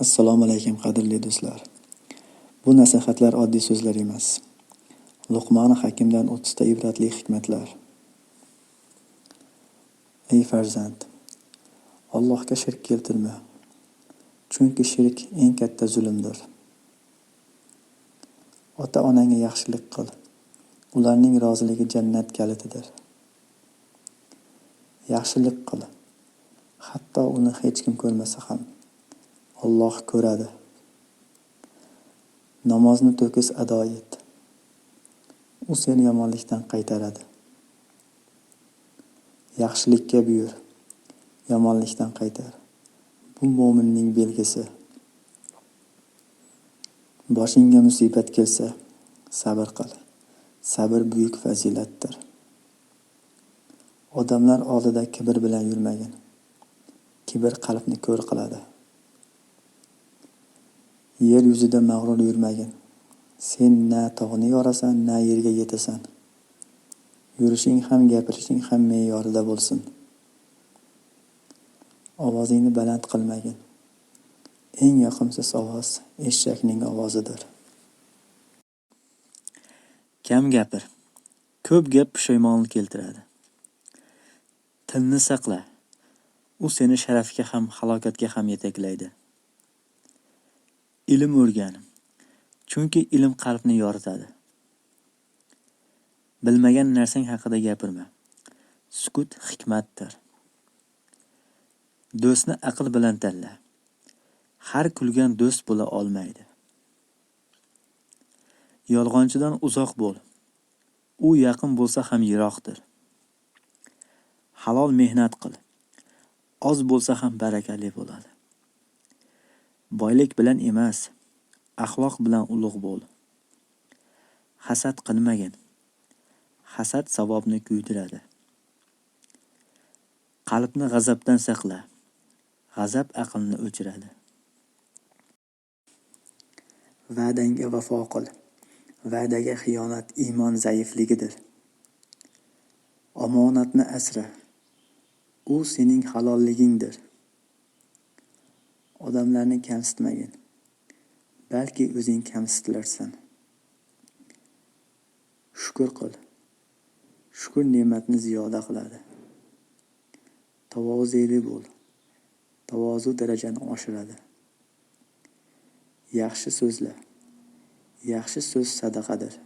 Assalomu alaykum qadrli do'stlar. Bu nasihatlar oddiy so'zlar emas. Luqmon Hakimdan 30 ta ibratli hikmatlar. Ey farzand, Allohga shirk keltirma. Chunki shirk eng katta zulmdir. Ota-onangga yaxshilik qil. Ularning roziligi jannat kalitidir. Yaxshilik qil. Hatto uni hech kim ko'rmasa ham Alloh ko'radi. Namozni to'kis ado et. U seni yomonlikdan qaytaradi. Yaxshilikka buyur, yomonlikdan qaytar. Bu mo'minning belgisi. Boshingga musibat kelsa, sabr qil. Sabr buyuk fazilatdir. Odamlar oldida kibr bilan yurmagin. Kibr qalbni ko'r qiladi. Yer yuzida mag'rur yurmagin. Sen na tog'ni yorasan, na yerga yetasan. Yurishing ham, gapirishing ham me'yorida bo'lsin. Ovozingni baland qilmagin. Eng yoqimsiz ovoz eshakning ovozidir. Kam gapir. Ko'p gap pushaymonlik keltiradi. Tilni saqla. U seni sharafga ham, halokatga ham yetaklaydi. Ilm o'rgan. Chunki ilm qalbni yoritadi. Bilmagan narsang haqida gapirma. Sukut hikmatdir. Do'stni aql bilan tanla. Har kulgan do'st bo'la olmaydi. Yolg'onchidan uzoq bo'l. U yaqin bo'lsa ham yiroqdir. Halol mehnat qil. Oz bo'lsa ham barakali bo'ladi. Boylik bilan emas, axloq bilan ulug' bo'l. Hasad qilmagin. Hasad savobni kuydiradi. Qalbni g'azabdan saqla. G'azab aqlni o'chiradi. Va'dangga vafo qil. Va'daga xiyonat iymon zaifligidir. Omonatni asra. U sening halolligingdir. Odamlarni kamsitmagin. Balki o'zing kamsitilarsan. Shukr qil. Shukr ne'matni ziyoda qiladi. Tavozeli bo'l. Tavozu darajani oshiradi. Yaxshi so'zla. Yaxshi so'z sadaqadir.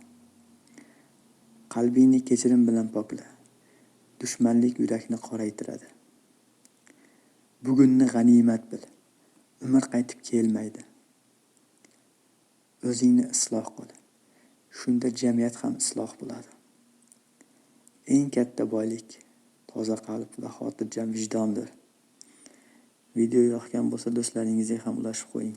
Qalbingni kechirim bilan pokla. Dushmanlik yurakni qoraytiradi. Bugunni g'animat bil. Umr qaytib kelmaydi. O'zingni isloh qil. Shunda jamiyat ham isloh bo'ladi. Eng katta boylik toza qalb va xotirjam vijdondir. Video yoqgan bo'lsa do'stlaringizga ham ulashib qo'ying.